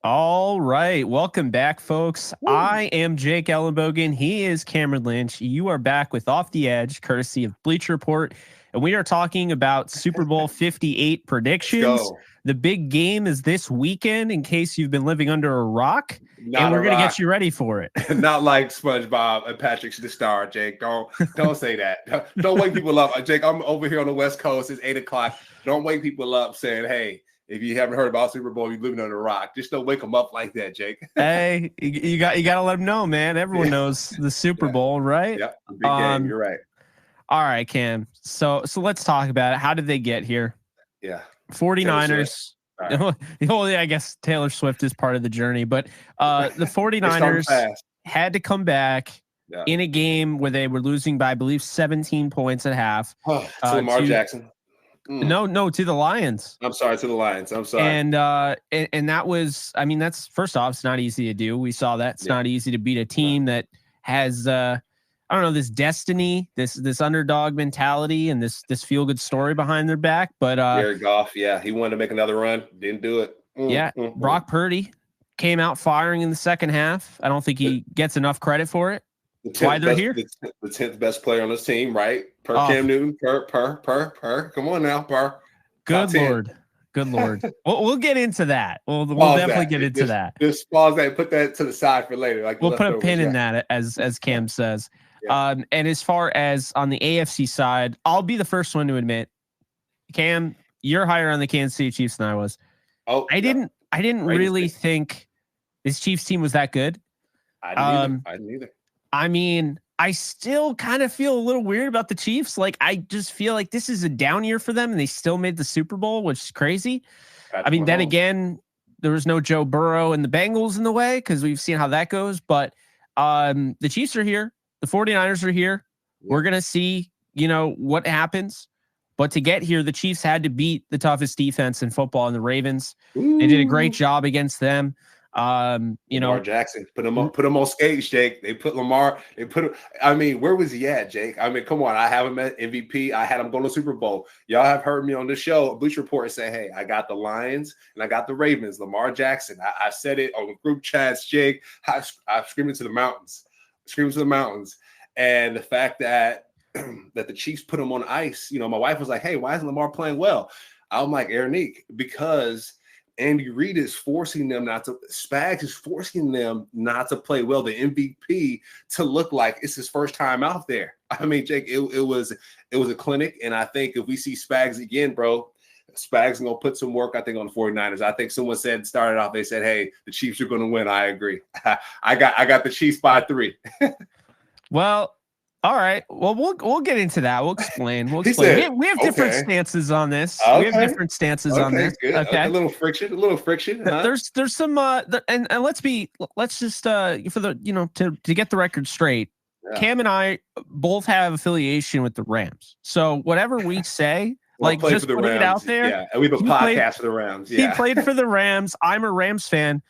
All right. Welcome back, folks. Woo. I am Jake Ellenbogen. He is Cameron Lynch. You are back with Off the Edge, courtesy of Bleacher Report. And we are talking about Super Bowl 58 Let's predictions. go. The big game is this weekend, in case you've been living under a rock. And Not a we're going to get rock. you ready for it. Not like SpongeBob and Patrick the Star, Jake. Don't say that. Don't wake people up. Jake, I'm over here on the West Coast. It's 8 o'clock. Don't wake people up saying, hey, if you haven't heard about Super Bowl, you're living under a rock. Just don't wake them up like that, Jake. Hey, you got to let them know, man. Everyone knows the Super Bowl, right? Yep. Big game. You're right. All right, Cam. So let's talk about it. How did they get here? Yeah. 49ers. Right. Well, yeah, I guess Taylor Swift is part of the journey, but the 49ers had to come back in a game where they were losing by, I believe, 17 points at half. To Lamar Jackson. No, to the Lions. I'm sorry, to the Lions. I'm sorry. And that was, I mean, that's first off, it's not easy to do. We saw that. It's not easy to beat a team that has I don't know, this destiny, this underdog mentality, and this feel good story behind their back. But Jared Goff, he wanted to make another run, didn't do it. Brock Purdy came out firing in the second half. I don't think he gets enough credit for it. Why they're here? The 10th best player on this team, right? Cam Newton, per. Come on now, per. Good Lord. Good Lord. We'll get into that. We'll definitely get into that. Just pause that. Put that to the side for later. Like we'll put a pin in that, as Cam says. Yeah. And as far as on the AFC side, I'll be the first one to admit, Cam, you're higher on the Kansas City Chiefs than I was. I didn't really think this Chiefs team was that good. I didn't either. I mean, I still kind of feel a little weird about the Chiefs. Like, I just feel like this is a down year for them, and they still made the Super Bowl, which is crazy. Then again, there was no Joe Burrow and the Bengals in the way, because we've seen how that goes. But the Chiefs are here. The 49ers are here. We're going to see, what happens. But to get here, the Chiefs had to beat the toughest defense in football in the Ravens. Ooh. They did a great job against them. Lamar Jackson put him on skates, Jake. They put Lamar. I mean, where was he at, Jake? I mean, come on. I have him at MVP. I had him going to Super Bowl. Y'all have heard me on this show, Bleacher Report, say, "Hey, I got the Lions and I got the Ravens." Lamar Jackson. I said it on the group chats, Jake. I screaming to the mountains, and the fact that the Chiefs put him on ice. My wife was like, "Hey, why isn't Lamar playing well?" I'm like, Ernique, because Andy Reid is forcing them not to. Spags is forcing them not to play well. The MVP to look like it's his first time out there. I mean, Jake, it was a clinic, and I think if we see Spags again, bro, Spags gonna put some work. I think on the 49ers. I think someone started off. They said, "Hey, the Chiefs are going to win." I agree. I got the Chiefs by 3. Well. All right. Well, we'll get into that. We'll explain. Said, we have different stances on this. Okay. We have different stances on this. Good. Okay. A little friction. Huh? There's some and let's just for the to get the record straight. Yeah. Cam and I both have affiliation with the Rams. So whatever we say, just put it out there. Yeah, and we have a podcast for the Rams. Yeah. He played for the Rams. I'm a Rams fan.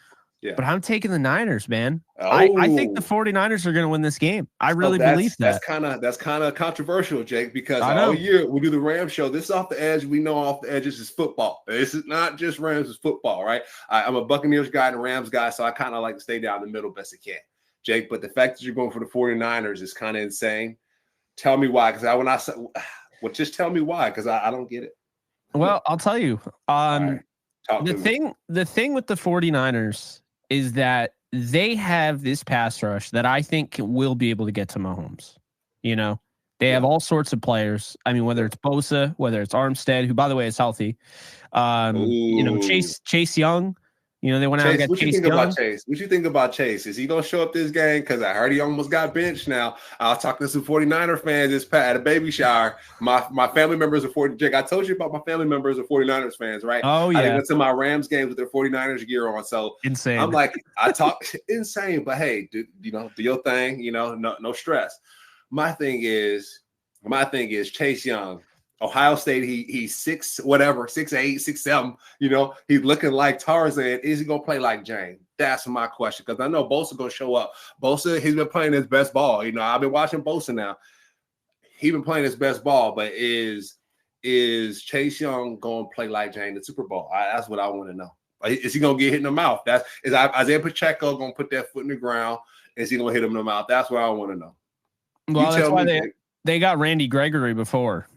Yeah. But I'm taking the Niners, man. I think the 49ers are going to win this game. I really believe that. That's kind of controversial, Jake, because all year we do the Rams show. This is Off the Edge. We know Off the Edge is football. This is not just Rams, it's football, right? I'm a Buccaneers guy and a Rams guy, so I kind of like to stay down the middle best I can, Jake. But the fact that you're going for the 49ers is kind of insane. Tell me why, because just tell me why, because I don't get it. Well, I'll tell you. The thing with the 49ers is that they have this pass rush that I think will be able to get to Mahomes. They have all sorts of players. I mean, whether it's Bosa, whether it's Armstead, who, by the way, is healthy. Chase Young. They went out and got Chase Young. What you think about Chase? Is he going to show up this game? Because I heard he almost got benched now. I was talking to some 49er fans at a baby shower. My family members are 40. Jake, I told you about my family members are 49ers fans, right? Oh, yeah. I went to my Rams games with their 49ers gear on. So insane. I'm like, I talk insane, but hey, do your thing, no stress. My thing is Chase Young. Ohio State, he's 6'8", 6'7", he's looking like Tarzan. Is he going to play like Jane? That's my question, because I know Bosa going to show up. Bosa, he's been playing his best ball. I've been watching Bosa now. He's been playing his best ball, but is Chase Young going to play like Jane in the Super Bowl? That's what I want to know. Is he gonna get hit in the mouth? Is Isaiah Pacheco gonna put that foot in the ground? Is he gonna hit him in the mouth? That's what I want to know. Well, that's why they got Randy Gregory before.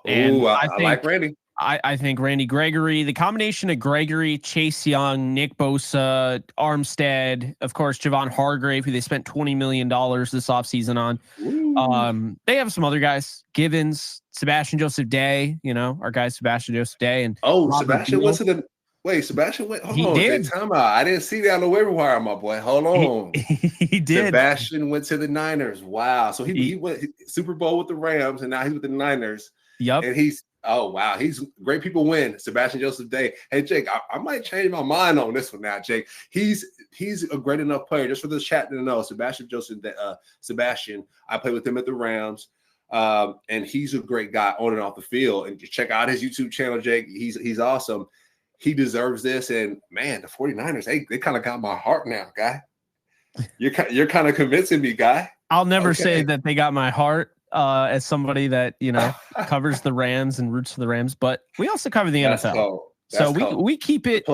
Oh, I like Randy. I think Randy Gregory, the combination of Gregory, Chase Young, Nick Bosa, Armstead, of course, Javon Hargrave, who they spent $20 million this offseason on. Ooh. They have some other guys, Givens, Sebastian Joseph Day, our guy Sebastian Joseph Day. And Sebastian went to the Sebastian went. Hold on, did. Time out. I didn't see that on the waiver wire, my boy. Hold on. He did. Sebastian went to the Niners. Wow. So he went Super Bowl with the Rams, and now he's with the Niners. Yep. And he's great. People win. Sebastian Joseph Day. Hey, Jake, I might change my mind on this one now, Jake. He's a great enough player. Just for the chat to know, Sebastian Joseph. Sebastian, I played with him at the Rams. And he's a great guy on and off the field. And check out his YouTube channel, Jake. He's awesome. He deserves this. And man, the 49ers, they kind of got my heart now, guy. You're kind of convincing me, guy. I'll never say that they got my heart as somebody that, covers the Rams and roots for the Rams, but we also cover the NFL. So we keep it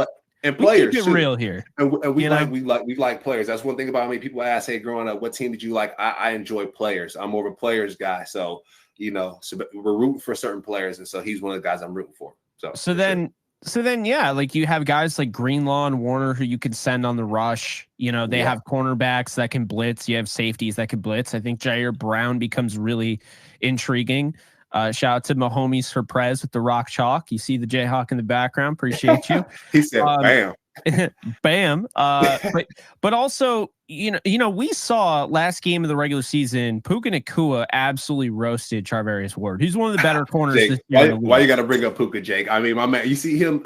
and players keep it real here. And we like players. That's one thing about me. People ask, hey, growing up, what team did you like? I enjoy players. I'm more of a players guy. So, so we're rooting for certain players. And so he's one of the guys I'm rooting for. So then, yeah, like you have guys like Greenlaw and Warner who you can send on the rush. They have cornerbacks that can blitz. You have safeties that can blitz. I think Jair Brown becomes really intriguing. Shout out to Mahomes Surprise with the rock chalk. You see the Jayhawk in the background. Appreciate you. He said, bam. Bam. But also, we saw last game of the regular season, Puka Nacua absolutely roasted Charvarius Ward. He's one of the better corners Jake, this year. Why you got to bring up Puka, Jake? I mean, my man, you see him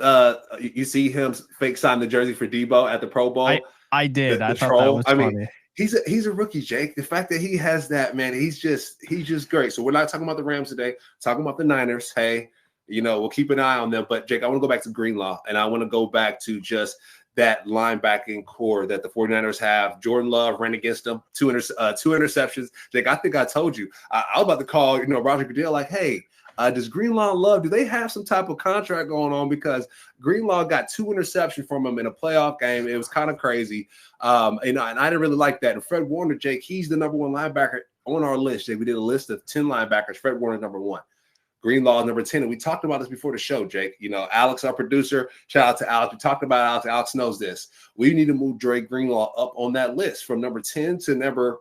fake sign the jersey for Debo at the Pro Bowl. I did. I thought that was funny. He's a rookie, Jake. The fact that he has that, man, he's just great. So we're not talking about the Rams today. Talking about the Niners. Hey, we'll keep an eye on them. But Jake, I want to go back to Greenlaw, and I want to go back to just that linebacking core that the 49ers have. Jordan Love ran against them, two interceptions. Jake, I think I told you. I was about to call, Roger Goodell, like, hey, does Greenlaw do they have some type of contract going on? Because Greenlaw got 2 interceptions from him in a playoff game. It was kind of crazy. And I didn't really like that. And Fred Warner, Jake, he's the number 1 linebacker on our list. Jake, we did a list of 10 linebackers. Fred Warner, number 1. Greenlaw is number 10. And we talked about this before the show, Jake. Alex, our producer, shout out to Alex. We talked about Alex. Alex knows this. We need to move Dre Greenlaw up on that list from number 10 to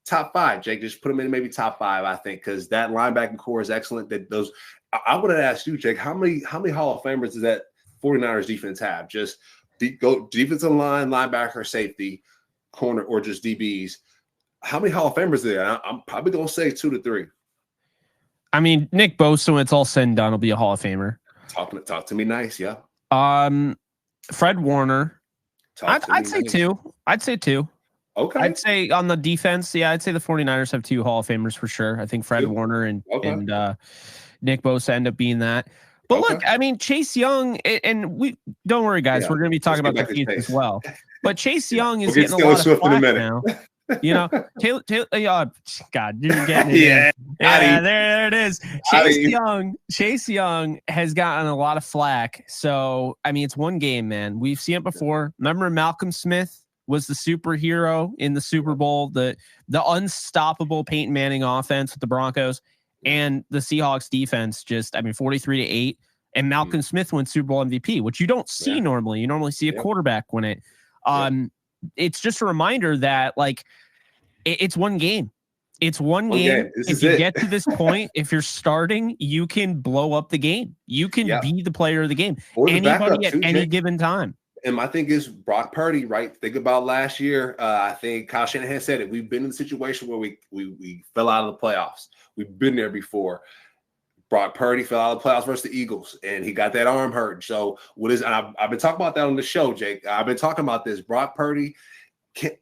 top 5, Jake. Just put him in maybe top 5, I think, because that linebacking core is excellent. I would have asked you, Jake, how many Hall of Famers does that 49ers defense have? Just go defensive line, linebacker, safety, corner, or just DBs. How many Hall of Famers are there? I'm probably going to say 2 to 3. I mean, Nick Bosa, when it's all said and done, will be a Hall of Famer. Talk to me nice, yeah. Fred Warner. I'd say nice. 2. I'd say 2. Okay. I'd say on the defense, I'd say the 49ers have 2 Hall of Famers for sure. I think Fred Warner and Nick Bosa end up being that. But look, I mean, Chase Young, and we don't worry, guys. We're going to be talking about the Chiefs as well. But Chase Young is getting a lot of flack now. God, you're getting it. There it is. Chase Young has gotten a lot of flack. So, I mean, it's one game, man. We've seen it before. Remember Malcolm Smith was the superhero in the Super Bowl, the unstoppable Peyton Manning offense with the Broncos, and the Seahawks defense 43-8. And Malcolm Smith wins Super Bowl MVP, which you don't see normally. You normally see a quarterback win it. It's just a reminder that it's one game. It's one game. If you get to this point, if you're starting, you can blow up the game. You can be the player of the game. Anybody at any given time. And my thing is Brock Purdy, right? Think about last year. I think Kyle Shanahan said it. We've been in a situation where we fell out of the playoffs. We've been there before. Brock Purdy fell out of the playoffs versus the Eagles, and he got that arm hurt. So I've been talking about that on the show, Jake. I've been talking about this. Brock Purdy,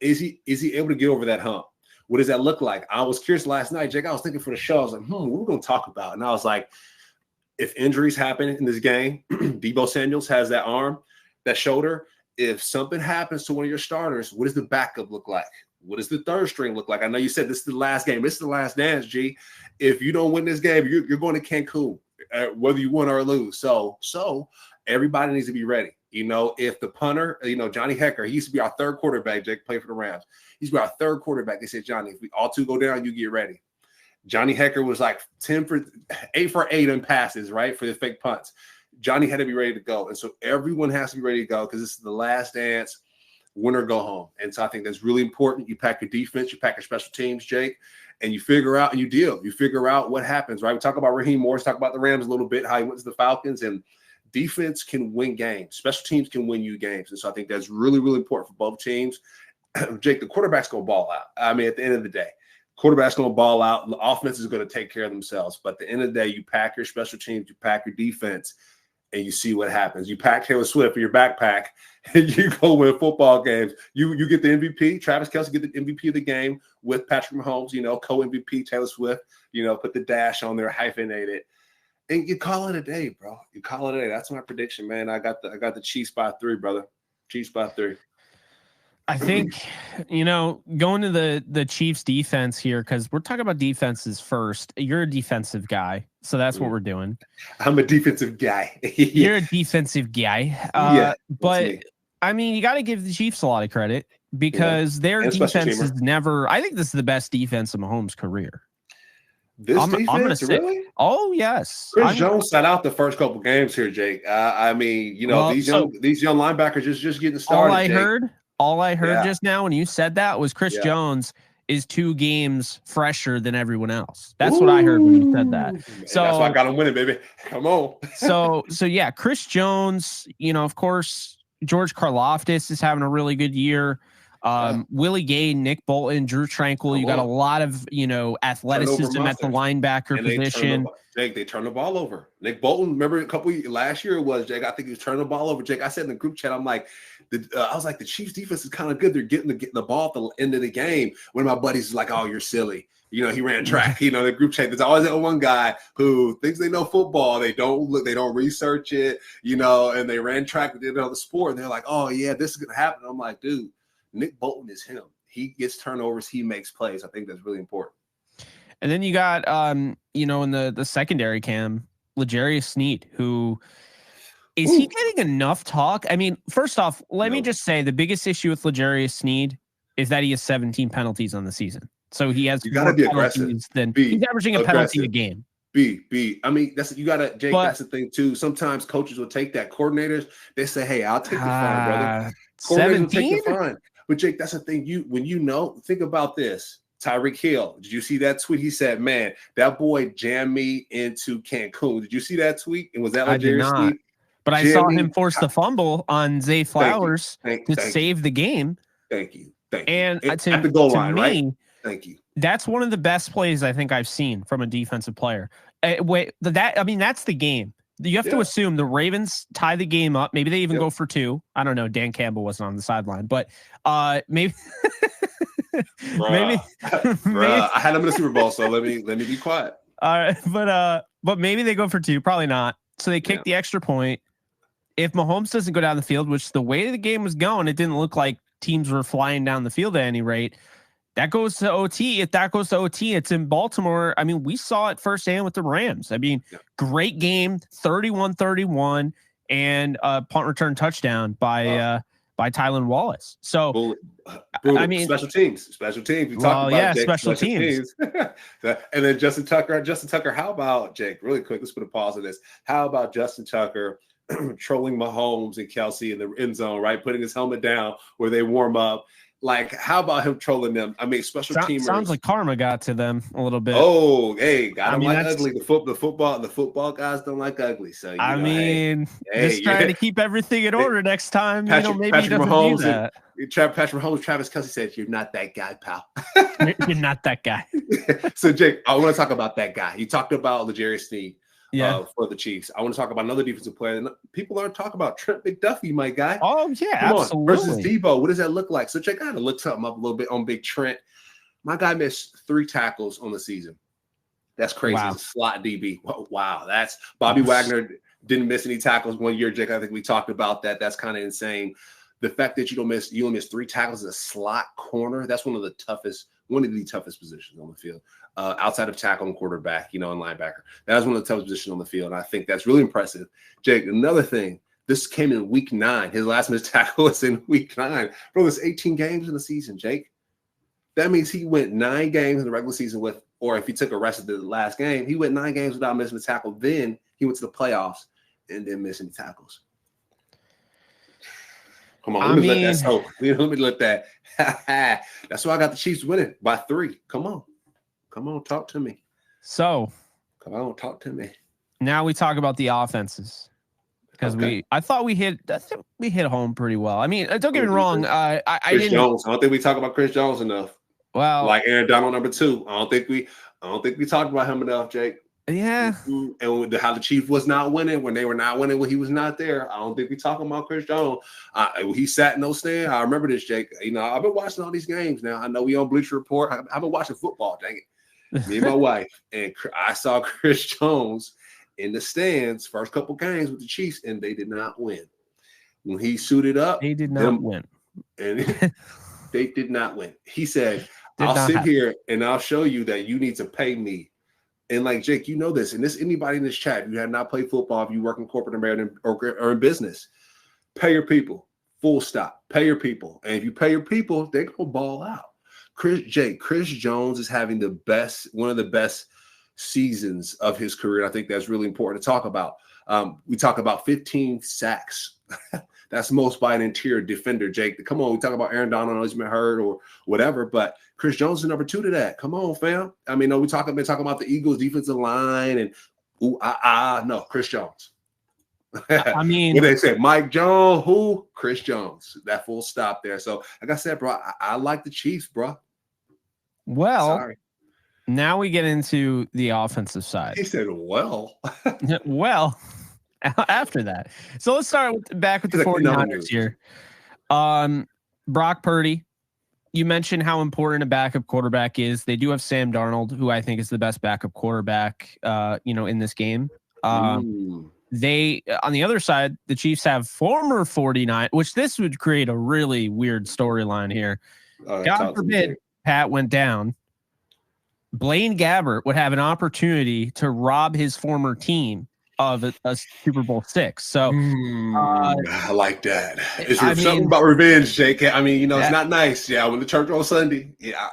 is he able to get over that hump? What does that look like? I was curious last night, Jake. I was thinking for the show. I was like, what are we going to talk about? And I was like, if injuries happen in this game, Deebo Samuels has that arm, that shoulder. If something happens to one of your starters, what does the backup look like? What does the third string look like? I know you said this is the last game. This is the last dance, G. If you don't win this game, you're going to Cancun, whether you win or lose. So everybody needs to be ready. You know, if the punter, you know, Johnny Hecker, he used to be our third quarterback. Jake played for the Rams. He used to be our third quarterback. They said, Johnny, if we all two go down, you get ready. Johnny Hecker was like 8 for 8 in passes, right, for the fake punts. Johnny had to be ready to go. And so everyone has to be ready to go because this is the last dance, win or go home. And so I think that's really important. You pack your defense, you pack your special teams, Jake, and you figure out and you deal. You figure out what happens, right? We talk about Raheem Morris, talk about the Rams a little bit, how he went to the Falcons, and defense can win games. Special teams can win you games. And so I think that's really, really important for both teams. Jake, the quarterback's going to ball out. I mean, at the end of the day, quarterback's going to ball out. The offense is going to take care of themselves. But at the end of the day, you pack your special teams, you pack your defense, and you see what happens. You pack Taylor Swift in your backpack, and you go win football games. You get the MVP. Travis Kelce get the MVP of the game with Patrick Mahomes, you know, co-MVP Taylor Swift, you know, put the dash on there, hyphenate it. And you call it a day, bro. You call it a day. That's my prediction, man. I got the Chiefs by 3, brother. Chiefs by 3. I think, you know, going to the Chiefs defense here, because we're talking about defenses first. You're a defensive guy, so that's what we're doing. I'm a defensive guy. You're a defensive guy. Yeah, but, I mean, you got to give the Chiefs a lot of credit because their defense is never – I think this is the best defense of Mahomes' career. I'm gonna say, really? Oh, yes. Chris Jones sat out the first couple games here, Jake. I mean, you know, these young linebackers just getting started. All I heard just now when you said that was Chris Jones is 2 games fresher than everyone else. That's what I heard when you said that. So that's why I got him winning, baby. Come on. so yeah, Chris Jones, you know, of course, George Karlaftis is having a really good year. Willie Gay, Nick Bolton, Drew Tranquill. You got a lot of, you know, athleticism at the linebacker position. Jake, they turned the ball over. Nick Bolton, remember last year it was, Jake, I think he was turning the ball over. Jake, I said in the group chat, I'm like, I was like, the Chiefs defense is kind of good. They're getting the ball at the end of the game. One of my buddies is like, oh, you're silly. You know, he ran track. You know, the group chat, there's always that one guy who thinks they know football. They don't look, they don't research it, you know, and they ran track with the sport. And they're like, oh, yeah, this is going to happen. I'm like, dude, Nick Bolton is him. He gets turnovers. He makes plays. I think that's really important. And then you got, you know, in the secondary cam, L'Jarius Sneed, who is he getting enough talk? I mean, first off, let me just say the biggest issue with L'Jarius Sneed is that he has 17 penalties on the season. So he has you got to be aggressive. He's averaging a penalty a game. I mean, that's you gotta, Jake. That's the thing too. Sometimes coaches will take that. Coordinators, they say, "Hey, I'll take the fine, brother." Coordinators will take the fine. But Jake, that's the thing. Think about this. Tyreek Hill. Did you see that tweet? He said, "Man, that boy jammed me into Cancun." Did you see that tweet? And was that L'Jarius Sneed? But I saw him force the fumble on Zay Flowers to save the game. Thank you. And at the goal line, right? Thank you. That's one of the best plays I think I've seen from a defensive player. That's the game. You have to assume the Ravens tie the game up. Maybe they even go for 2. I don't know. Dan Campbell wasn't on the sideline, but maybe. maybe I had him in the Super Bowl, so let me be quiet. But maybe they go for 2. Probably not. So they kick the extra point. If Mahomes doesn't go down the field, which the way the game was going, it didn't look like teams were flying down the field at any rate. That goes to OT. If that goes to OT, it's in Baltimore. I mean, we saw it firsthand with the Rams. I mean, great game, 31-31, and a punt return touchdown by Tylan Wallace. So, I mean, special teams. We talked about Jake, special teams. And then Justin Tucker. How about, Jake? Really quick, let's put a pause on this. How about Justin Tucker trolling Mahomes and Kelce in the end zone, right? Putting his helmet down where they warm up. Like, how about him trolling them? I mean, special teamers. Sounds like karma got to them a little bit. Oh, hey, got them ugly. The football guys don't like ugly. So just trying to keep everything in order next time. Maybe Patrick Mahomes do that. Patrick Mahomes, Travis Kelce said, "You're not that guy, pal. You're not that guy." So, Jake, I want to talk about that guy. You talked about L'Jarius Sneed. For the Chiefs. I want to talk about another defensive player. People aren't talking about Trent McDuffie, my guy. Oh, yeah, absolutely. Versus Debo. What does that look like? So check out to look something up a little bit on Big Trent. My guy missed 3 tackles on the season. That's crazy. Wow. It's a slot DB. Wow. That's Bobby Wagner didn't miss any tackles one year, Jake. I think we talked about that. That's kind of insane. The fact that you only miss 3 tackles as a slot corner, that's one of the toughest positions on the field. Outside of tackle and quarterback, and linebacker. That was one of the toughest positions on the field. And I think that's really impressive. Jake, another thing, This came in week 9. His last missed tackle was in week 9. Bro, there's 18 games in the season, Jake. That means he went 9 games in the regular season with, or if he took a rest of the last game, he went 9 games without missing a tackle. Then he went to the playoffs and then missing tackles. Come on, let me let that soak. Let me let that. That's why I got the Chiefs winning by 3. Come on, talk to me. So, come on, talk to me. Now we talk about the offenses. Because I think we hit home pretty well. I mean, don't get me wrong. I didn't. Jones. I don't think we talk about Chris Jones enough. Well, like Aaron Donald number 2. I don't think we talked about him enough, Jake. Yeah. And how the Chiefs was not winning when they were not winning when he was not there. I don't think we talking about Chris Jones. He sat in those stands. I remember this, Jake. You know, I've been watching all these games now. I know we on Bleacher Report. I've been watching football. Dang it, me and my wife, and I saw Chris Jones in the stands first couple games with the Chiefs, and they did not win. When he suited up, they did not win. And they did not win. He said, I'll sit here and I'll show you that you need to pay me. And like, Jake, you know this, and this anybody in this chat, you have not played football, if you work in corporate America or in business, pay your people. Full stop. Pay your people. And if you pay your people, they're going to ball out. Chris Jones is having one of the best seasons of his career. I think that's really important to talk about. We talk about 15 sacks. That's most by an interior defender, Jake. Come on, we talk about Aaron Donald, he's been hurt or whatever, but Chris Jones is number 2 to that. Come on, fam. I mean, no, we're talking about the Eagles defensive line and no, Chris Jones. I mean, what they said, Mike Jones, who? Chris Jones. That full stop there. So, like I said, bro, I like the Chiefs, bro. Well, sorry. Now we get into the offensive side. He said, well. Well, after that. So let's start back with the 49ers here. Brock Purdy, you mentioned how important a backup quarterback is. They do have Sam Darnold, who I think is the best backup quarterback, in this game. They, on the other side, the Chiefs have former 49, which this would create a really weird storyline here. God forbid Pat went down. Blaine Gabbert would have an opportunity to rob his former team of a Super Bowl VI. So I like that. It's something about revenge, Jake. I mean, it's not nice. Yeah, I went to church on Sunday. Yeah,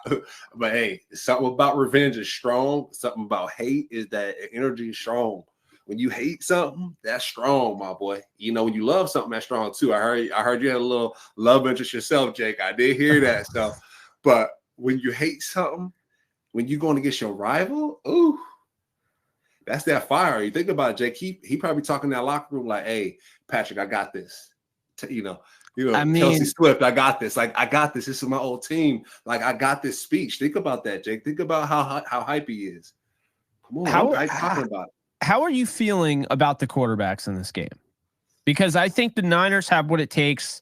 but hey, something about revenge is strong. Something about hate is that energy is strong. When you hate something, that's strong, my boy. When you love something, that's strong too. I heard you had a little love interest yourself, Jake. I did hear that stuff. But when you hate something, when you're going against your rival, ooh, that's that fire. You think about it, Jake. He probably talking in that locker room like, "Hey, Patrick, I got this." I mean, Kelsey Swift, I got this. Like, I got this. This is my old team. Like, I got this speech. Think about that, Jake. Think about how hype he is. Come on, talking about it. How are you feeling about the quarterbacks in this game? Because I think the Niners have what it takes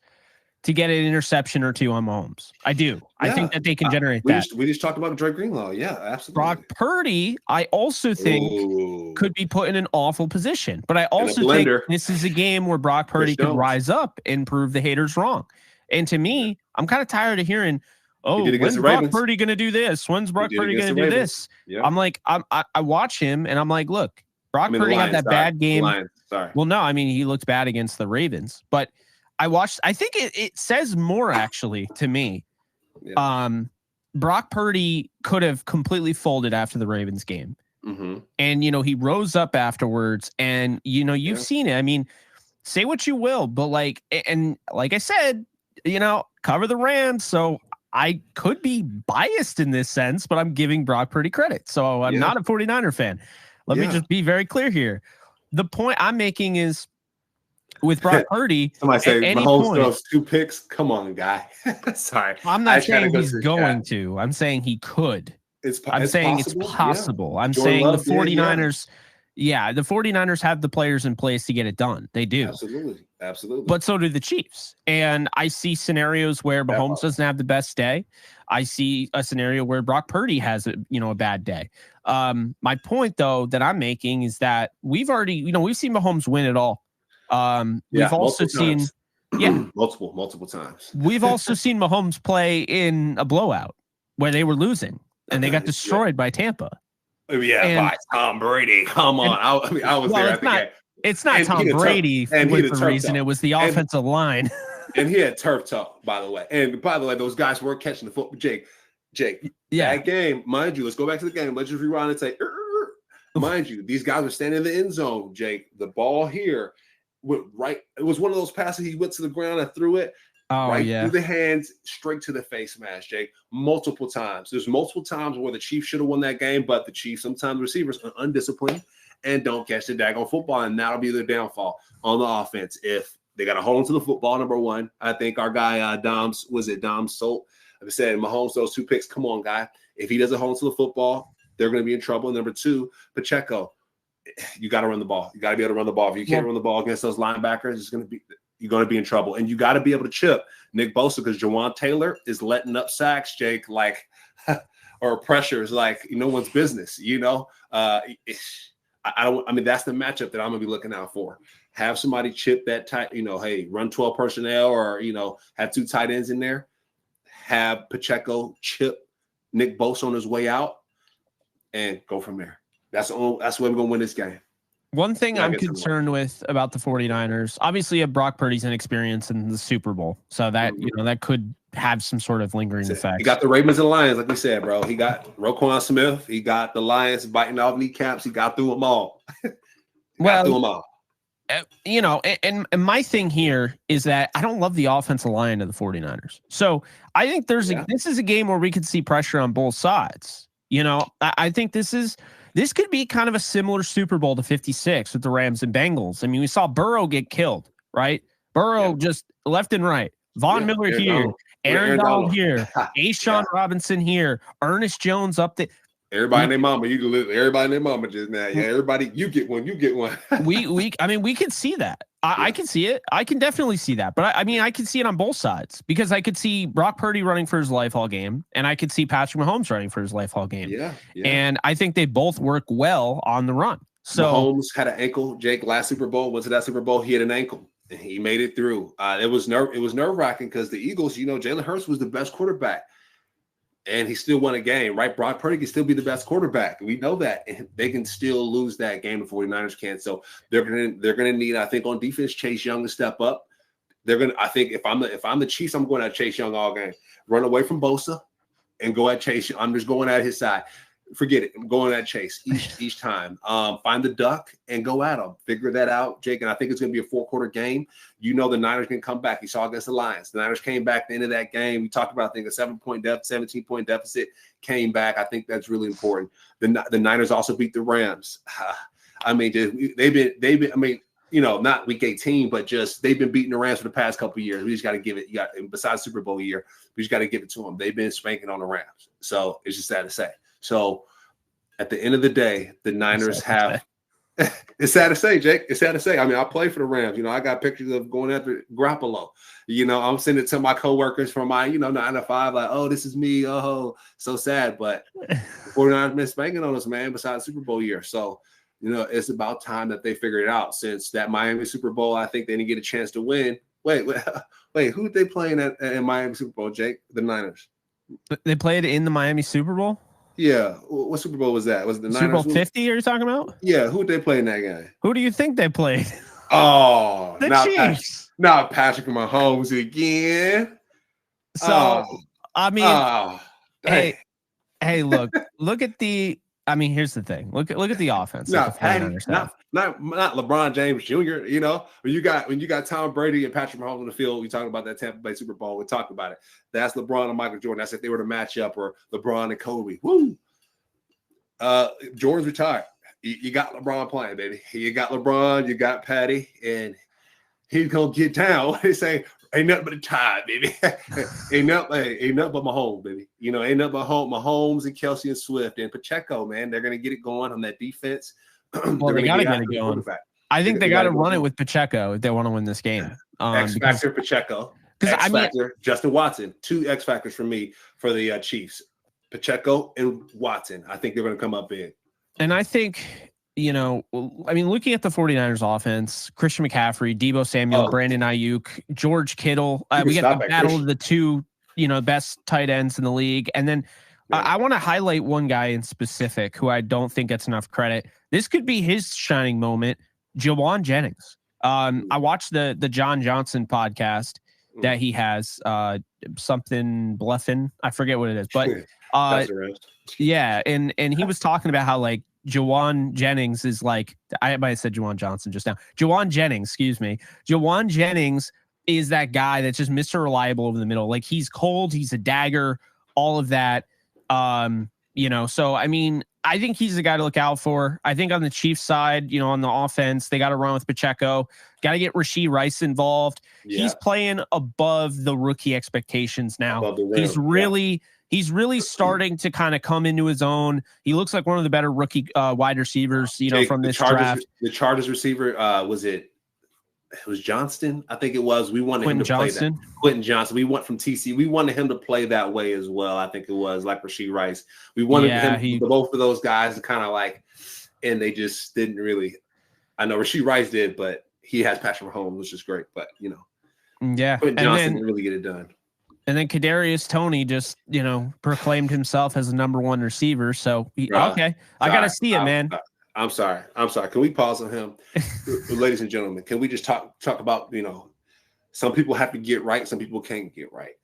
to get an interception or 2 on Mahomes. I do. Yeah. I think that they can generate that. We just talked about Dre Greenlaw. Yeah, absolutely. Brock Purdy, I also think could be put in an awful position. But I also think this is a game where Brock Purdy could rise up and prove the haters wrong. And to me, I'm kind of tired of hearing, when's Brock Purdy going to do this? When's Brock Purdy going to do this? Yeah. I'm like, I watch him and I'm like, look, Brock Purdy had that bad game. Well, no, I mean, he looked bad against the Ravens, but I think it says more actually to me. Yeah. Brock Purdy could have completely folded after the Ravens game. Mm-hmm. And, he rose up afterwards and, you've seen it. I mean, say what you will, but like I said, cover the Rams. So I could be biased in this sense, but I'm giving Brock Purdy credit. So I'm not a 49er fan. Let me just be very clear here. The point I'm making is with Brock Purdy. Somebody say Mahomes throws 2 picks. Come on, guy. Sorry. I'm not saying he's going to. I'm saying he could. I'm saying it's possible. Yeah. I'm saying the 49ers. Yeah, the 49ers have the players in place to get it done. They do. Absolutely. But so do the Chiefs. And I see scenarios where Mahomes doesn't have the best day. I see a scenario where Brock Purdy has a bad day. My point though that I'm making is that we've already, we've seen Mahomes win it all. We've also seen multiple times. We've also seen Mahomes play in a blowout where they were losing and they got destroyed by Tampa. Yeah, by Tom Brady. Come on. I was there at the game. It's not Tom Brady with the reason. It was the offensive line. And he had turf toe, by the way. And by the way, those guys weren't catching the football. Jake, that game, mind you, let's go back to the game. Let's just rewind and say, mind you, these guys were standing in the end zone, Jake. The ball here went right. It was one of those passes. He went to the ground and threw it through the hands, straight to the face mask, Jake, multiple times. There's multiple times where the Chiefs should have won that game, but the Chiefs, sometimes receivers are undisciplined and don't catch the daggone football, and that'll be their downfall on the offense. If they got to hold on to the football, number one. I think our guy, Dom Solt, like I said, Mahomes, those 2 picks, come on, guy. If he doesn't hold on to the football, they're going to be in trouble. Number 2, Pacheco, you got to run the ball. You got to be able to run the ball. If you can't run the ball against those linebackers, you're going to be in trouble. And you got to be able to chip Nick Bosa, because Jawan Taylor is letting up sacks, Jake, or pressures like no one's business, I mean, that's the matchup that I'm going to be looking out for. Have somebody chip that tight, hey, run 12 personnel, or, have 2 tight ends in there. Have Pacheco chip Nick Bosa on his way out and go from there. That's the way we're going to win this game. One thing I'm concerned with about the 49ers, obviously Brock Purdy's inexperience in the Super Bowl. So that, that could have some sort of lingering effect. He got the Ravens and Lions, like we said, bro. He got Roquan Smith. He got the Lions biting off kneecaps. He got through them all. Through them all. And my thing here is that I don't love the offensive line of the 49ers. So I think this is a game where we could see pressure on both sides. I think this could be kind of a similar Super Bowl to 56 with the Rams and Bengals. I mean, we saw Burrow get killed, right? Burrow just left and right. Von Miller here, Aaron Donald here, A'Shawn Robinson here, Ernest Jones up there. Everybody and their mama, you can live. Everybody and their mama just now. Yeah, everybody, you get one. we can see that. I can see it. I can definitely see that. But I can see it on both sides, because I could see Brock Purdy running for his life all game, and I could see Patrick Mahomes running for his life all game. Yeah. And I think they both work well on the run. So Mahomes had an ankle. Jake, last Super Bowl, went to that Super Bowl. He had an ankle, and he made it through. It was nerve-wracking because the Eagles, Jalen Hurts was the best quarterback. And he still won a game, right? Brock Purdy can still be the best quarterback. We know that. And they can still lose that game. The 49ers can't. So they're gonna need, I think, on defense, Chase Young to step up. I think if I'm the Chiefs, I'm going at Chase Young all game. Run away from Bosa and go at Chase. I'm just going at his side. Forget it. I'm going at Chase each time. Find the duck and go at him. Figure that out, Jake. And I think it's going to be a 4-quarter game. The Niners can come back. You saw against the Lions. The Niners came back at the end of that game. We talked about, I think, a 17-point deficit, came back. I think that's really important. The Niners also beat the Rams. I mean, they've been. I mean, not week 18, but just they've been beating the Rams for the past couple of years. We just got to give it. Besides Super Bowl year, we just got to give it to them. They've been spanking on the Rams. So it's just sad to say. So at the end of the day, the Niners have – it's sad to say, Jake. It's sad to say. I mean, I play for the Rams. I got pictures of going after Garoppolo. I'm sending it to my coworkers from my, 9 to 5, like, oh, this is me. Oh, so sad. But the 49ers been spanking on us, man, besides Super Bowl year. So, it's about time that they figure it out. Since that Miami Super Bowl, I think they didn't get a chance to win. Wait, who did they play in Miami Super Bowl, Jake? The Niners. They played in the Miami Super Bowl? Yeah. What Super Bowl was that? Was it the Super Niners? Bowl 50 are you talking about? Yeah. Who did they play in that game? Who do you think they played? Oh, the Chiefs. Not Patrick Mahomes again. So, I mean, hey, look at the. I mean, here's the thing. Look at the offense. Not LeBron James Jr. When you got Tom Brady and Patrick Mahomes on the field, we talking about that Tampa Bay Super Bowl. We talked about it. That's LeBron and Michael Jordan. That's if they were to match up, or LeBron and Kobe. Woo. Jordan's retired. You got LeBron playing, baby. You got LeBron. You got Patty, and he's gonna get down. They say, ain't nothing but a tie, baby. ain't nothing but Mahomes, baby. Ain't nothing but Mahomes and Kelsey and Swift and Pacheco, man. They're gonna get it going on that defense. Well, they gotta get it going. I think they gotta run it with Pacheco if they want to win this game. X factor Pacheco. X factor Justin Watson. 2 X factors for me for the Chiefs. Pacheco and Watson. I think they're gonna come up big. And I think, looking at the 49ers offense, Christian McCaffrey, Deebo Samuel, Brandon Ayuk, George Kittle, we get the battle of the 2, best tight ends in the league. And then I want to highlight one guy in specific who I don't think gets enough credit. This could be his shining moment. Jawan Jennings. I watched the John Johnson podcast that he has, something bluffing. I forget what it is, but yeah, and he was talking about how like Jawan Jennings is like, I might have said Jawan Johnson just now. Jawan Jennings, excuse me. Jawan Jennings is that guy that's just Mr. Reliable over the middle. Like he's cold, he's a dagger, all of that. So I mean, I think he's the guy to look out for. I think on the Chiefs side, on the offense, they got to run with Pacheco. Got to get Rashee Rice involved. Yeah. He's playing above the rookie expectations now. He's really starting to kind of come into his own. He looks like one of the better rookie wide receivers, from this draft. The Chargers receiver, it was Johnston, I think it was. We wanted him to play that. Quentin Johnson. We went from TC. We wanted him to play that way as well. I think it was like Rashee Rice. We wanted both of those guys to kind of like, and they just didn't really. I know Rashee Rice did, but he has Patrick Mahomes, which is great. But Quentin Johnson didn't really get it done. And then Kadarius Toney just, proclaimed himself as the number one receiver. So I got to see it, man. I'm sorry. Can we pause on him? Ladies and gentlemen, can we just talk about, some people have to get right. Some people can't get right.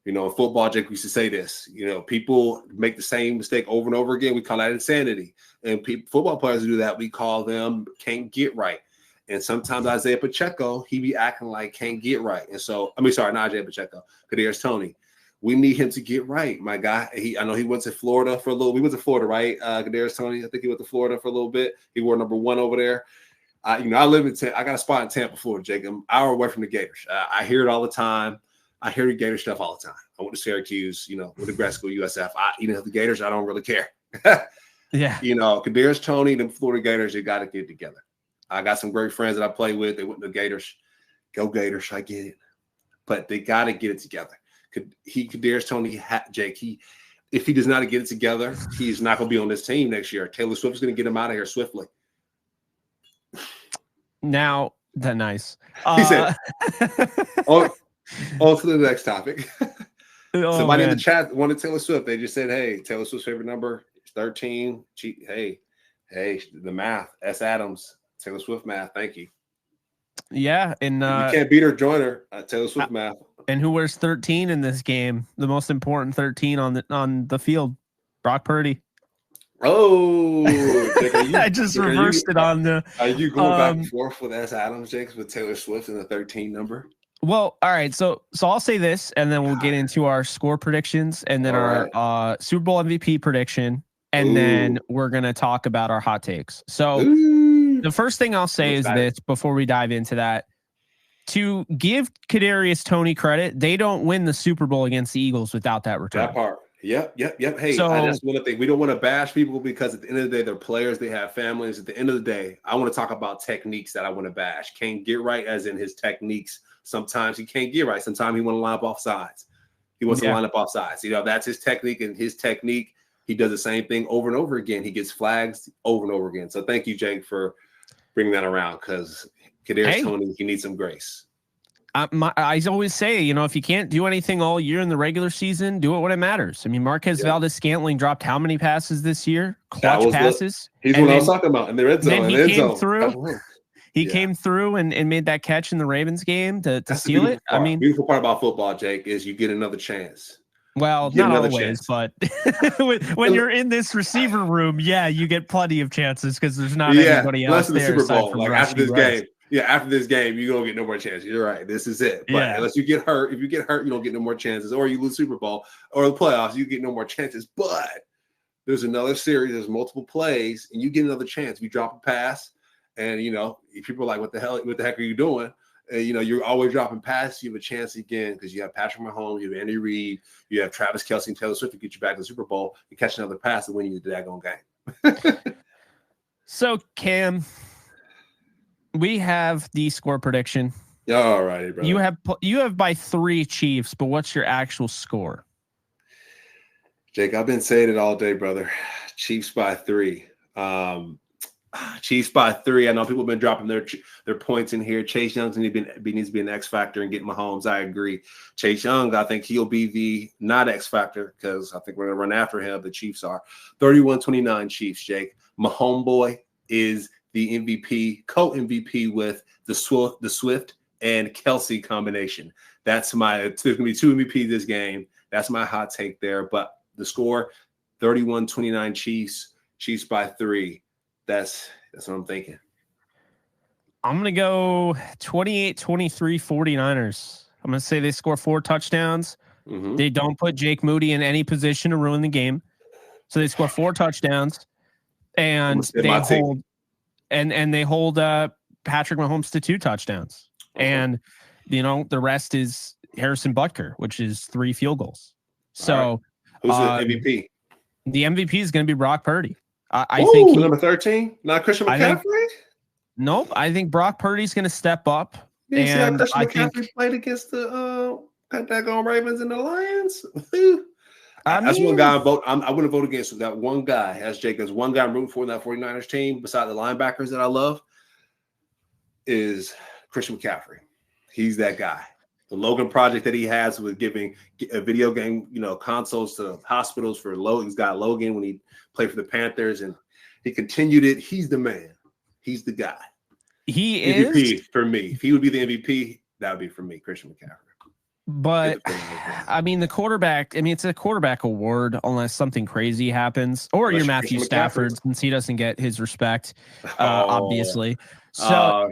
In football, Jake, we used to say this, people make the same mistake over and over again. We call that insanity. And football players who do that, we call them can't get right. And sometimes Isaiah Pacheco, he be acting like can't get right. And so, not Isaiah Pacheco, Kadarius Toney. We need him to get right, my guy. I know he went to Florida for a little. We went to Florida, right? Kadarius Toney. I think he went to Florida for a little bit. He wore number 1 over there. I live in. I got a spot in Tampa, Florida, Jake. I'm an hour away from the Gators. I hear it all the time. I hear the Gator stuff all the time. I went to Syracuse, with the grad school USF. The Gators, I don't really care. Yeah. Kadarius Toney, the Florida Gators, they got to get together. I got some great friends that I play with. They went to the Gators. Go Gators, I get it. But they got to get it together. Kadarius Toney, Jake, if he does not get it together, he's not going to be on this team next year. Taylor Swift is going to get him out of here swiftly. Now, that's nice. He said, on to the next topic. Somebody in the chat wanted Taylor Swift. They just said, hey, Taylor Swift's favorite number is 13. Hey, the math. S. Adams. Taylor Swift math. Thank you. Yeah, and you can't beat her, join her. Taylor Swift math. And who wears 13 in this game? The most important 13 on the field. Brock Purdy. Oh, Jake, I just reversed it on the. Are you going back and forth with S. Adams, Jake, with Taylor Swift and the 13 number? Well, all right. So I'll say this, and then we'll get into our score predictions, and then our Super Bowl MVP prediction, and then we're gonna talk about our hot takes. So. The first thing I'll say is this before we dive into that. To give Kadarius Toney credit, they don't win the Super Bowl against the Eagles without that return. That part. Yep. Hey, that's one of the things. We don't want to bash people because at the end of the day, they're players. They have families. At the end of the day, I want to talk about techniques that I want to bash. Can't get right as in his techniques. Sometimes he can't get right. Sometimes he want to line up off sides. He wants to line up off sides. That's his technique, and his technique, he does the same thing over and over again. He gets flags over and over again. So thank you, Jake, for bringing that around because Kadarius Toney, he needs some grace. I always say, if you can't do anything all year in the regular season, do it when it matters. I mean, Marquez Valdez-Scantling dropped how many passes this year? Clutch passes. He's what I was talking about in the red zone. He came through and made that catch in the Ravens game to seal it. I mean, beautiful part about football, Jake, is you get another chance. Well, not always, but when you're in this receiver room, you get plenty of chances because there's not anybody else there. The Super Bowl, like after this game. Yeah, after this game, you don't get no more chances. You're right. This is it. But unless you get hurt, if you get hurt, you don't get no more chances. Or you lose Super Bowl or the playoffs, you get no more chances. But there's another series, there's multiple plays, and you get another chance. If you drop a pass, and if people are like, what the heck are you doing? And you're always dropping passes, you have a chance again because you have Patrick Mahomes, you have Andy Reid, you have Travis Kelce and Taylor Swift to get you back to the Super Bowl. You catch another pass and win you the daggone game. So, Cam, we have the score prediction. All right, brother. You have by 3 Chiefs, but what's your actual score? Jake, I've been saying it all day, brother. Chiefs by 3. Chiefs by 3. I know people have been dropping their points in here. Chase Young needs to be an X factor and get Mahomes. I agree. Chase Young, I think he'll be the not X factor because I think we're going to run after him. The Chiefs are 31-29 Chiefs, Jake. Mahomes boy is the MVP, co-MVP with the Swift and Kelsey combination. There's going to be 2 MVP this game. That's my hot take there. But the score, 31-29 Chiefs by 3. That's what I'm thinking. I'm going to go 28-23 49ers. I'm going to say they score 4 touchdowns. Mm-hmm. They don't put Jake Moody in any position to ruin the game. So they score 4 touchdowns, and they hold Patrick Mahomes to 2 touchdowns. Okay. And the rest is Harrison Butker, which is 3 field goals. So who's the MVP? The MVP is going to be Brock Purdy. I think think number 13, not Christian McCaffrey. Nope. I think Brock Purdy's going to step up. You see how Christian McCaffrey played against the Ravens and the Lions? That's one guy I vote. I wouldn't vote against that one guy. As Jake, there's one guy I'm rooting for in that 49ers team, beside the linebackers that I love, is Christian McCaffrey. He's that guy. The Logan project that he has with giving a video game, consoles to hospitals for Logan. He's got Logan when he played for the Panthers, and he continued it. He's the man. He's the guy. He MVP is for me. If he would be the MVP, that would be for me, Christian McCaffrey. But the quarterback. It's a quarterback award unless something crazy happens, or you're Matthew Stafford, since he doesn't get his respect, obviously. So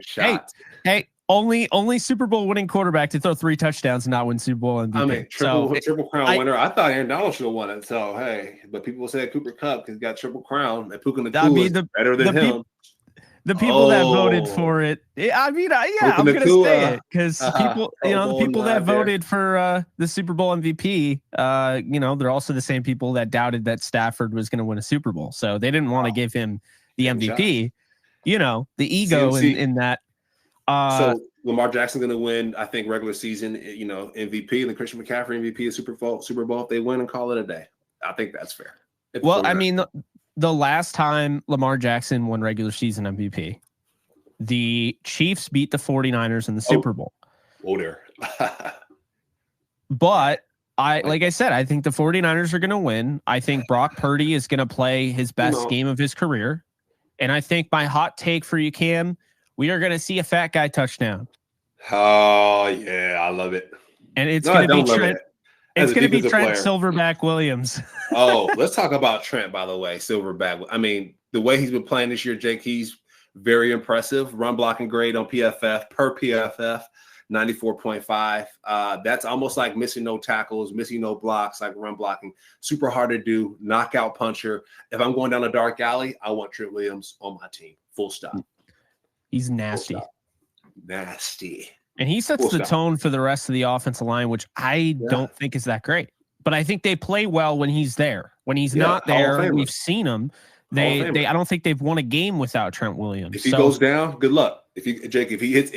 hey. Only Super Bowl winning quarterback to throw 3 touchdowns and not win Super Bowl MVP. Triple crown winner. I thought Aaron Donald should have won it. So hey, but people say Cooper Kupp because he got triple crown. And Puka Nacua is better than him. The people that voted for it. I'm gonna say it because people, the people that voted for the Super Bowl MVP, they're also the same people that doubted that Stafford was going to win a Super Bowl. So they didn't want to give him the MVP. The ego in that. So Lamar Jackson going to win, I think, regular season, MVP, and the Christian McCaffrey MVP is Super Bowl. If they win and call it a day, I think that's fair. The last time Lamar Jackson won regular season MVP, the Chiefs beat the 49ers in the Super Bowl. There. But like I said, I think the 49ers are going to win. I think Brock Purdy is going to play his best game of his career. And I think my hot take for you, Cam, we are going to see a fat guy touchdown. Oh, yeah. I love it. And it's going to be Trent. It's going to be Trent Silverback Williams. Let's talk about Trent, by the way. Silverback. The way he's been playing this year, Jake, he's very impressive. Run blocking grade on PFF, per PFF, 94.5. That's almost like missing no tackles, missing no blocks, like run blocking. Super hard to do. Knockout puncher. If I'm going down a dark alley, I want Trent Williams on my team. Full stop. He's nasty. Nasty. And he sets the tone for the rest of the offensive line, which I don't think is that great. But I think they play well when he's there. When he's not there, we've seen him. I don't think they've won a game without Trent Williams. If he goes down, good luck. If he hits,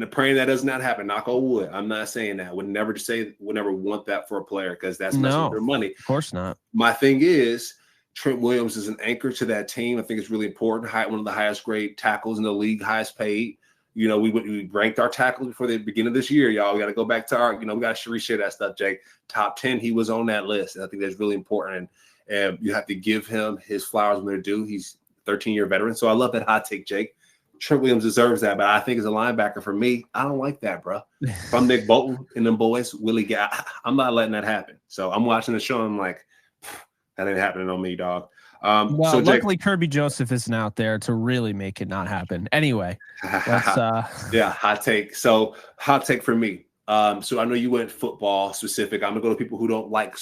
praying that does not happen. Knock on wood. I'm not saying that. Would never want that for a player because that's messing with their money. Of course not. My thing is, Trent Williams is an anchor to that team. I think it's really important. One of the highest grade tackles in the league, highest paid. We ranked our tackles before the beginning of this year, y'all. We got to go back to we got to reshare that stuff, Jake. Top 10, he was on that list. And I think that's really important. And you have to give him his flowers when they're due. He's a 13-year veteran. So I love that hot take, Jake. Trent Williams deserves that. But I think as a linebacker, for me, I don't like that, bro. If I'm Nick Bolton and them boys, I'm not letting that happen. So I'm watching the show and I'm like, that ain't happening on me, dog. Luckily Kirby Joseph isn't out there to really make it not happen. Anyway, let's hot take. So hot take for me. So I know you went football specific. I'm gonna go to people who don't like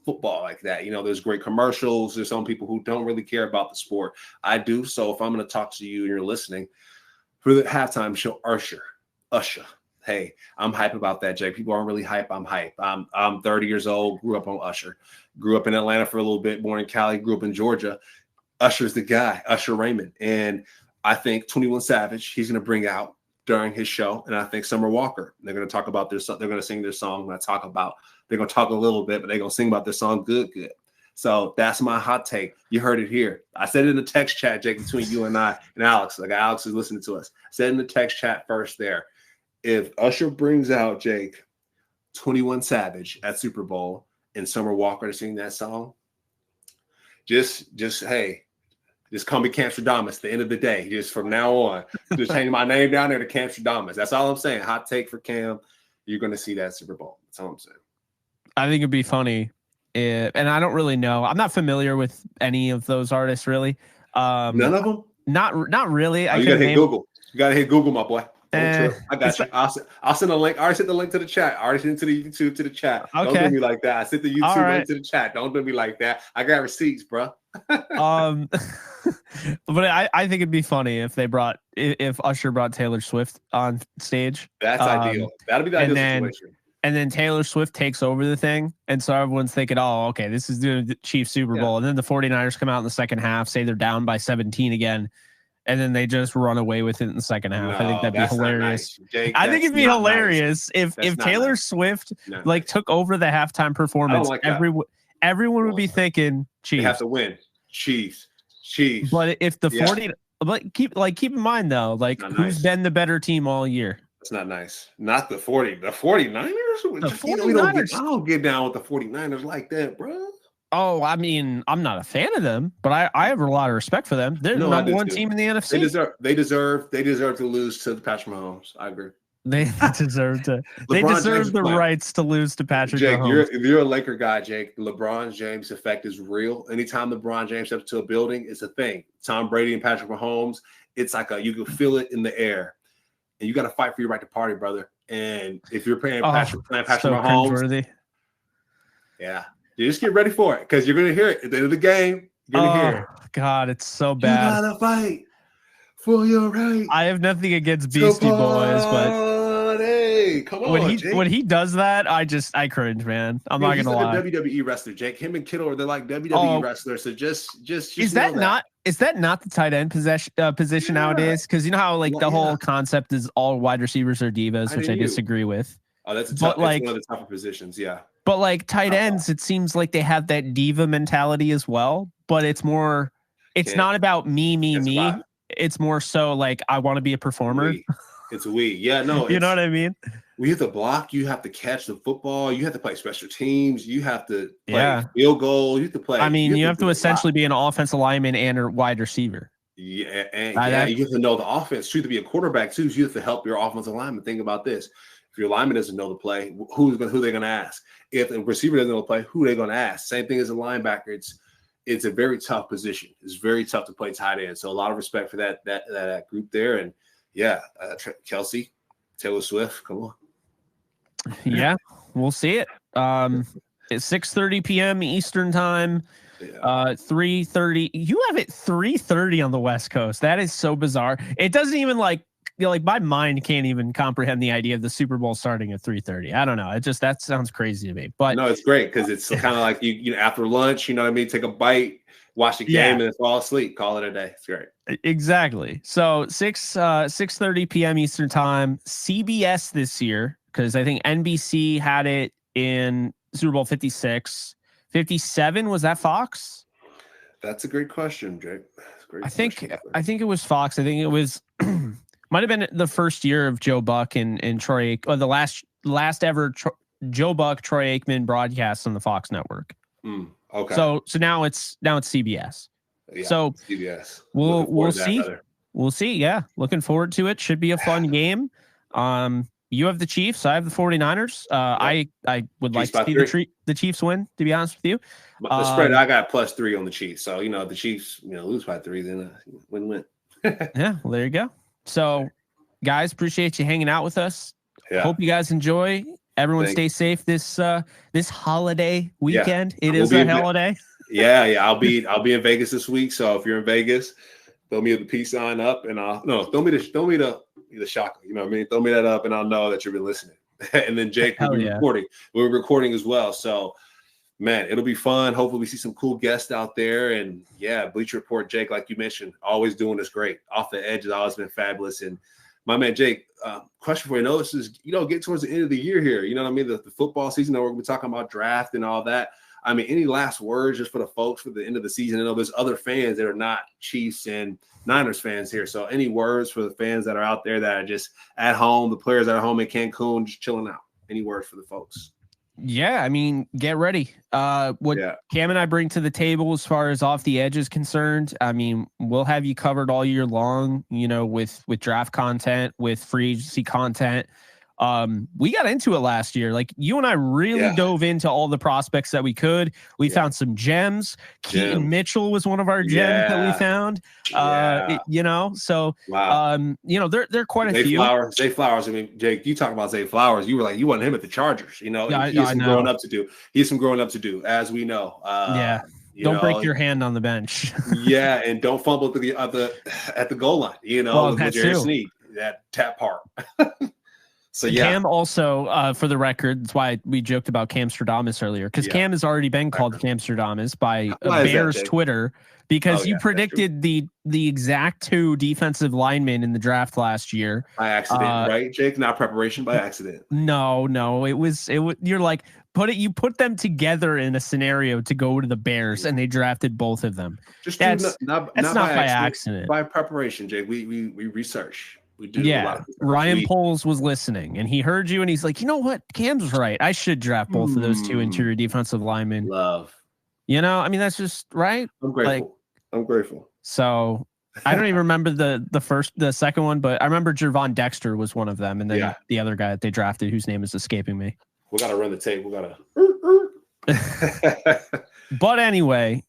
football like that. There's great commercials. There's some people who don't really care about the sport. I do. So if I'm gonna talk to you and you're listening for the halftime show, Usher. Hey, I'm hype about that, Jake. People aren't really hype. I'm hype. I'm 30 years old. Grew up on Usher. Grew up in Atlanta for a little bit. Born in Cali. Grew up in Georgia. Usher's the guy. Usher Raymond. And I think 21 Savage, he's going to bring out during his show. And I think Summer Walker. They're going to talk about they're going to sing their song. They're going to talk a little bit, but they're going to sing about their song. Good. So that's my hot take. You heard it here. I said it in the text chat, Jake, between you and I and Alex. Like Alex is listening to us. I said in the text chat first there. If Usher brings out, Jake, 21 Savage at Super Bowl and Summer Walker to sing that song, just Just call me Camstradamus at the end of the day. Just from now on, just change my name down there to Camstradamus. That's all I'm saying. Hot take for Cam. You're going to see that Super Bowl. That's all I'm saying. I think it'd be funny and I don't really know. I'm not familiar with any of those artists really. None of them? Not really. Oh, you got to hit Google. You got to hit Google, my boy. I got you. I'll send a link. I already sent the link to the chat. I already sent it to the YouTube to the chat. Okay. Don't do me like that. I sent the YouTube link to the chat. Don't do me like that. I got receipts, bro. But I think it'd be funny if Usher brought Taylor Swift on stage. That's ideal. That'll be the ideal situation. And then Taylor Swift takes over the thing. And so everyone's thinking, oh, okay, this is the Chiefs Super Bowl. And then the 49ers come out in the second half, say they're down by 17 again. And then they just run away with it in the second half. I think that'd be hilarious. Nice. Jake, I think it'd be hilarious if Taylor Swift took over the halftime performance. Everyone would be thinking Chiefs. They have to win. Chiefs. But if the 40, but keep in mind though, who's been the better team all year? That's not nice. Not the 40. The 49ers? The 49ers. I don't get down with the 49ers like that, bro. Oh, I mean, I'm not a fan of them, but I have a lot of respect for them. They're the number one team in the NFC. They deserve to lose to Patrick Mahomes. I agree. They deserve to. They deserve the rights to lose to Patrick Mahomes. If you're a Laker guy, Jake, LeBron James effect is real. Anytime LeBron James steps to a building, it's a thing. Tom Brady and Patrick Mahomes, it's like you can feel it in the air, and you got to fight for your right to party, brother. And if you're playing Patrick Mahomes, you just get ready for it because you're going to hear it at the end of the game. You're going to hear it. God, it's so bad. You got to fight for your right. I have nothing against Beastie Boys, but come on, when he does that, I cringe, man. I'm not gonna lie. He's like a WWE wrestler, Jake. Him and Kittle, they're like WWE wrestlers. So just is that not the tight end position nowadays? Because you know how the whole concept is all wide receivers are divas, which I disagree with. Oh, that's one of the tougher positions, yeah. But tight ends, it seems like they have that diva mentality as well. But it's more, it's not about me. It's more so I want to be a performer. It's yeah, no. You know what I mean? We have to block. You have to catch the football. You have to play special teams. You have to play field goal. You have to play. I mean, you have to essentially be an offensive lineman and a wide receiver. Yeah, and you have to know the offense too. To be a quarterback too, so you have to help your offensive lineman. Think about this: if your lineman doesn't know the play, who they're going to ask? If the receiver doesn't know the play, who are they going to ask? Same thing as a linebacker. It's a very tough position. It's very tough to play tight end. So a lot of respect for that group there. And Kelsey, Taylor Swift, come on. Yeah, we'll see it. It's 6:30 p.m. Eastern time. 3:30. You have it 3:30 on the West Coast. That is so bizarre. It doesn't even my mind can't even comprehend the idea of the Super Bowl starting at 3:30. I don't know. That sounds crazy to me. But no, it's great because it's kind of like you after lunch. You know what I mean? Take a bite, watch the game, and then fall asleep. Call it a day. It's great. Exactly. So 6:30 p.m. Eastern time. CBS this year, because I think NBC had it in Super Bowl 56. 57, was that Fox? That's a great question, Jake. I think it was Fox. I think it was might have been the first year of Joe Buck and Troy, or the last ever Joe Buck Troy Aikman broadcast on the Fox network. Okay. So now it's CBS. Yeah, so CBS. We'll see. We'll see. Yeah, looking forward to it. Should be a fun game. You have the Chiefs. I have the 49ers. I would like to see the Chiefs win, to be honest with you. The spread, I got +3 on the Chiefs. So, if the Chiefs, lose by 3, then win-win. Yeah, well, there you go. So, guys, appreciate you hanging out with us. Yeah. Hope you guys enjoy. Everyone stay safe this holiday weekend. Yeah. It is a holiday. Yeah. I'll be in Vegas this week. So if you're in Vegas, throw me the peace sign up, and throw me the shocker. You know what I mean? Throw me that up, and I'll know that you've been listening. And then Jake will be recording. We're recording as well. So, man, it'll be fun. Hopefully, we see some cool guests out there. And Bleacher Report, Jake, like you mentioned, always doing this great. Off the Edge has always been fabulous. And my man Jake, question for you. This is get towards the end of the year here. You know what I mean? The football season. We're going to be talking about draft and all that. I mean, any last words just for the folks for the end of the season? I know there's other fans that are not Chiefs and Niners fans here. So any words for the fans that are out there that are just at home, the players that are home in Cancun, just chilling out? Any words for the folks? Yeah, I mean, get ready. What Cam and I bring to the table as far as off the edge is concerned, I mean, we'll have you covered all year long, you know, with draft content, with free agency content. We got into it last year. Like, you and I really dove into all the prospects that we could. We found some gems. Keaton Mitchell was one of our gems that we found. You know, so you know, there quite a few. Zay Flowers. I mean, Jake, you talk about Zay Flowers. You were like, you want him at the Chargers. You know, he has some growing up to do. He has some growing up to do, as we know. Don't break your hand on the bench. And don't fumble at the goal line. You know, with Jerry Sneed, that tap part. So Cam also, for the record, that's why we joked about Camstradamus earlier, because Cam has already been called Camstradamus by Bears Twitter, because you predicted the exact 2 defensive linemen in the draft last year by accident, right, Jake? Not preparation, by accident. No, it was. You're like you put them together in a scenario to go to the Bears, and they drafted both of them. That's not by accident. By preparation, Jake. We research. We do. Ryan Poles was listening, and he heard you, and he's like, you know what? Cam's right. I should draft both of those 2 interior defensive linemen. You know, I mean, that's just right. I'm grateful. I'm grateful. So I don't even remember the second one, but I remember Jervon Dexter was one of them, and then the other guy that they drafted, whose name is escaping me. We gotta run the tape. We gotta. But anyway.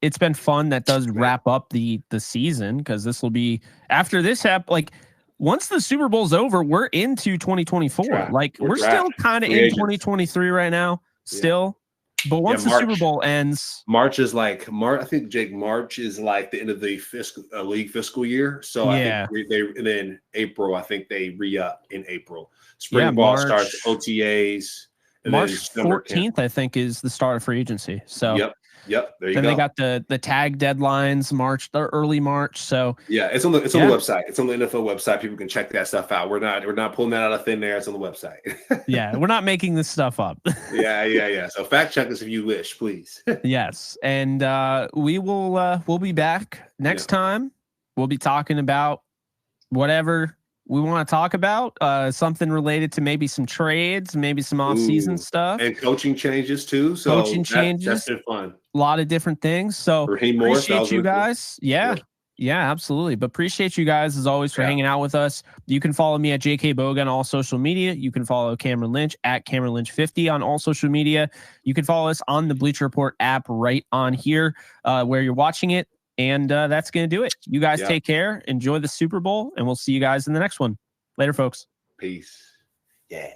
It's been fun. That does wrap up the season, because this will be after this once the Super Bowl's over, we're into 2024. We're still kind of in 2023 right now, still. But once the Super Bowl ends, March is like I think, Jake, March is like the end of the league fiscal year. So I think and then April, I think they re-up in April. Spring ball starts, OTAs. And March 14th, I think, is the start of free agency. So Yep. There you go. Then they got the tag deadlines early March. So it's on the website. It's on the NFL website. People can check that stuff out. We're not pulling that out of thin air. It's on the website. We're not making this stuff up. So fact check us if you wish, please. Yes, and we'll be back next time. We'll be talking about whatever we want to talk about, something related to maybe some trades, maybe some off-season stuff, and coaching changes too. So that's been fun. A lot of different things. So appreciate you guys. Yeah, absolutely. But appreciate you guys as always for hanging out with us. You can follow me at JK Boga on all social media. You can follow Cameron Lynch at Cameron Lynch 50 on all social media. You can follow us on the Bleacher Report app right on here where you're watching it. And that's going to do it. You guys take care. Enjoy the Super Bowl, and we'll see you guys in the next one. Later, folks. Peace. Yeah.